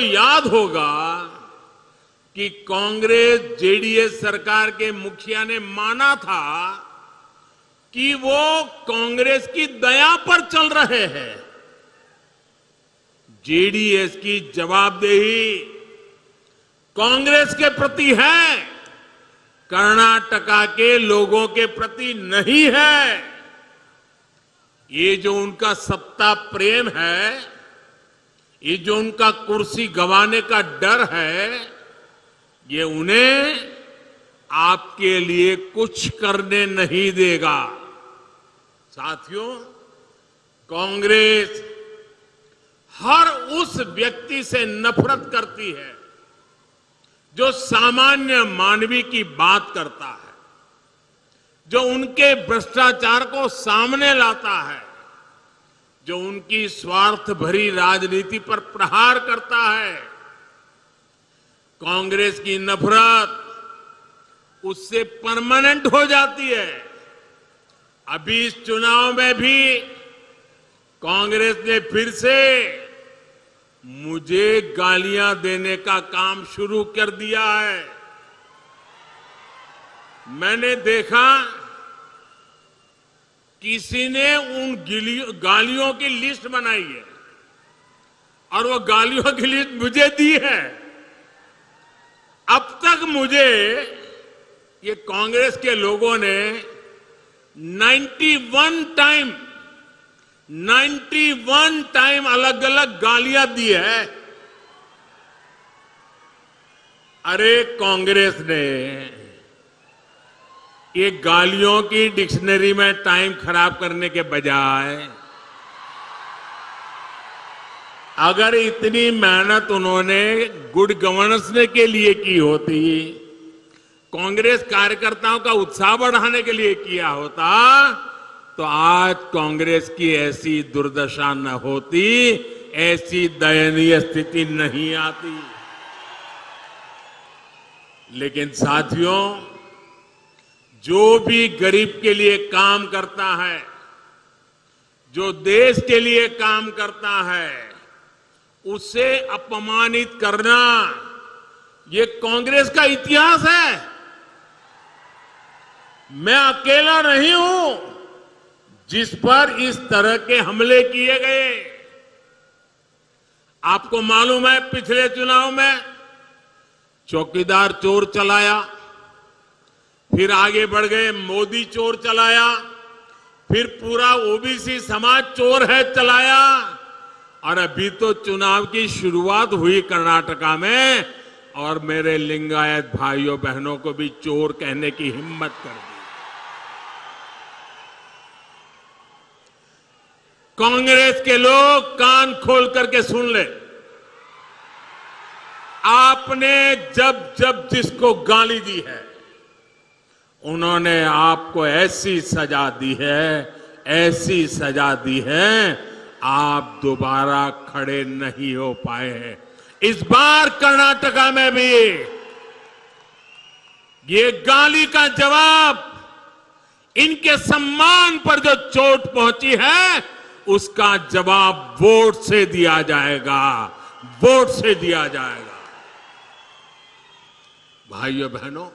याद होगा कि कांग्रेस जेडीएस सरकार के मुखिया ने माना था कि वो कांग्रेस की दया पर चल रहे हैं। जेडीएस की जवाबदेही कांग्रेस के प्रति है, कर्नाटका के लोगों के प्रति नहीं है। ये जो उनका सत्ता प्रेम है, ये जो उनका कुर्सी गंवाने का डर है, ये उन्हें आपके लिए कुछ करने नहीं देगा। साथियों, कांग्रेस हर उस व्यक्ति से नफरत करती है जो सामान्य मानवीय की बात करता है, जो उनके भ्रष्टाचार को सामने लाता है, जो उनकी स्वार्थ भरी राजनीति पर प्रहार करता है। कांग्रेस की नफरत उससे परमानेंट हो जाती है। अभी इस चुनाव में भी कांग्रेस ने फिर से मुझे गालियां देने का काम शुरू कर दिया है। मैंने देखा किसी ने उन गालियों की लिस्ट बनाई है और वो गालियों की लिस्ट मुझे दी है। अब तक मुझे ये कांग्रेस के लोगों ने 91 टाइम अलग अलग गालियां दी है। अरे कांग्रेस ने ये गालियों की डिक्शनरी में टाइम खराब करने के बजाय अगर इतनी मेहनत उन्होंने गुड गवर्नेंस के लिए की होती, कांग्रेस कार्यकर्ताओं का उत्साह बढ़ाने के लिए किया होता, तो आज कांग्रेस की ऐसी दुर्दशा न होती, ऐसी दयनीय स्थिति नहीं आती। लेकिन साथियों, जो भी गरीब के लिए काम करता है, जो देश के लिए काम करता है, उसे अपमानित करना ये कांग्रेस का इतिहास है। मैं अकेला नहीं हूं जिस पर इस तरह के हमले किए गए। आपको मालूम है, पिछले चुनाव में चौकीदार चोर चलाया, फिर आगे बढ़ गए मोदी चोर चलाया, फिर पूरा ओबीसी समाज चोर है चलाया, और अभी तो चुनाव की शुरुआत हुई कर्नाटका में और मेरे लिंगायत भाइयों बहनों को भी चोर कहने की हिम्मत कर दी। कांग्रेस के लोग कान खोल करके सुन ले, आपने जब जब जिसको गाली दी है, उन्होंने आपको ऐसी सजा दी है, ऐसी सजा दी है, आप दोबारा खड़े नहीं हो पाए हैं। इस बार कर्नाटका में भी ये गाली का जवाब, इनके सम्मान पर जो चोट पहुंची है, उसका जवाब वोट से दिया जाएगा, वोट से दिया जाएगा। भाइयों बहनों,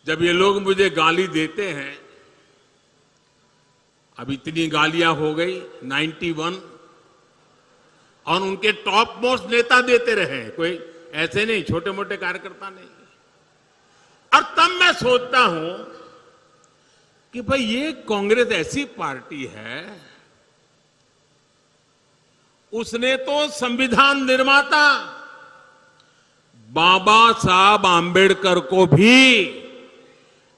जब ये लोग मुझे गाली देते हैं, अब इतनी गालियां हो गई 91, और उनके टॉप मोस्ट नेता देते रहे, कोई ऐसे नहीं, छोटे मोटे कार्यकर्ता नहीं। और तब मैं सोचता हूं कि भाई ये कांग्रेस ऐसी पार्टी है, उसने तो संविधान निर्माता बाबा साहब आंबेडकर को भी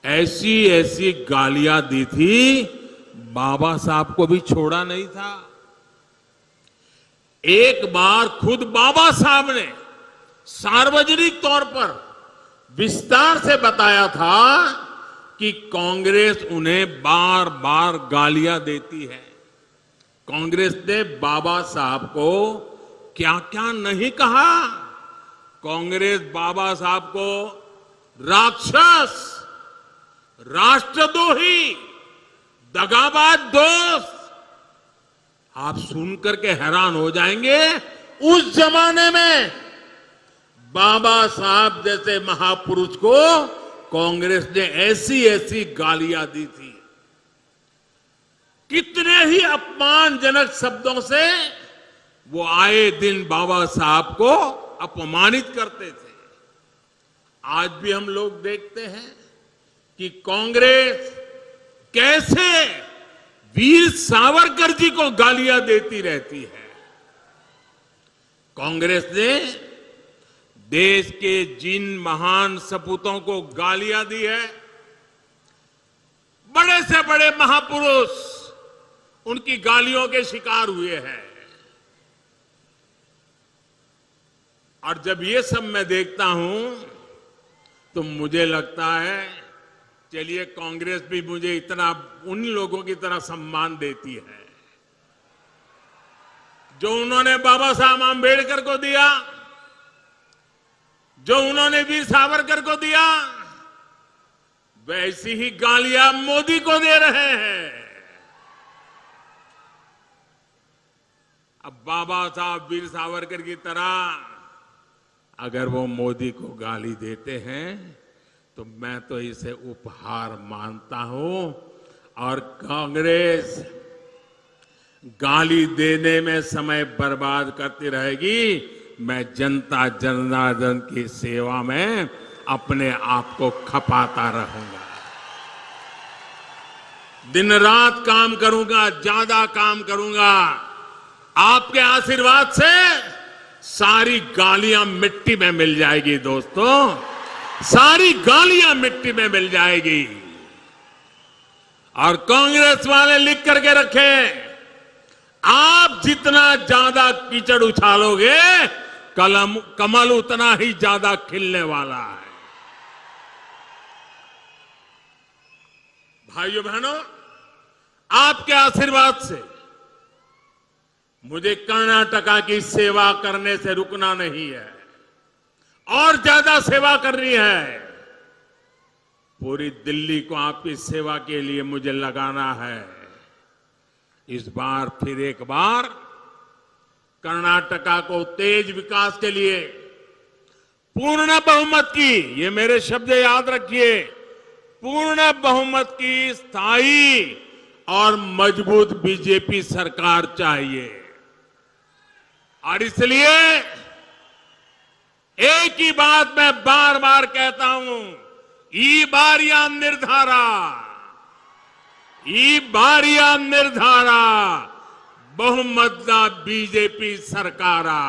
ऐसी ऐसी गालियां दी थी, बाबा साहब को भी छोड़ा नहीं था। एक बार खुद बाबा साहब ने सार्वजनिक तौर पर विस्तार से बताया था कि कांग्रेस उन्हें बार बार गालियां देती है। कांग्रेस ने बाबा साहब को क्या क्या नहीं कहा। कांग्रेस बाबा साहब को राक्षस, राष्ट्रद्रोही, दगाबाज दोस्त, आप सुनकर के हैरान हो जाएंगे। उस जमाने में बाबा साहब जैसे महापुरुष को कांग्रेस ने ऐसी ऐसी गालियां दी थी, कितने ही अपमानजनक शब्दों से वो आए दिन बाबा साहब को अपमानित करते थे। आज भी हम लोग देखते हैं कि कांग्रेस कैसे वीर सावरकर जी को गालियां देती रहती है। कांग्रेस ने देश के जिन महान सपूतों को गालियां दी है, बड़े से बड़े महापुरुष उनकी गालियों के शिकार हुए हैं। और जब ये सब मैं देखता हूं तो मुझे लगता है चलिए कांग्रेस भी मुझे इतना उन लोगों की तरह सम्मान देती है जो उन्होंने बाबा साहब आंबेडकर को दिया, जो उन्होंने वीर सावरकर को दिया, वैसी ही गालियां मोदी को दे रहे हैं। अब बाबा साहब वीर सावरकर की तरह अगर वो मोदी को गाली देते हैं तो मैं तो इसे उपहार मानता हूं। और कांग्रेस गाली देने में समय बर्बाद करती रहेगी, मैं जनता जनार्दन की सेवा में अपने आप को खपाता रहूंगा। दिन रात काम करूंगा, ज्यादा काम करूंगा। आपके आशीर्वाद से सारी गालियां मिट्टी में मिल जाएगी दोस्तों, सारी गालियां मिट्टी में मिल जाएगी। और कांग्रेस वाले लिख करके रखें, आप जितना ज्यादा कीचड़ उछालोगे कमल उतना ही ज्यादा खिलने वाला है। भाइयों बहनों, आपके आशीर्वाद से मुझे कर्नाटका की सेवा करने से रुकना नहीं है, और ज्यादा सेवा करनी है। पूरी दिल्ली को आपकी सेवा के लिए मुझे लगाना है। इस बार फिर एक बार कर्नाटका को तेज विकास के लिए पूर्ण बहुमत की, ये मेरे शब्द याद रखिए, पूर्ण बहुमत की स्थायी और मजबूत बीजेपी सरकार चाहिए। और इसलिए एक ही बात मैं बार बार कहता हूं, ई बारिया निर्धारा, ई बारिया निर्धारा, बहुमत बीजेपी सरकारा।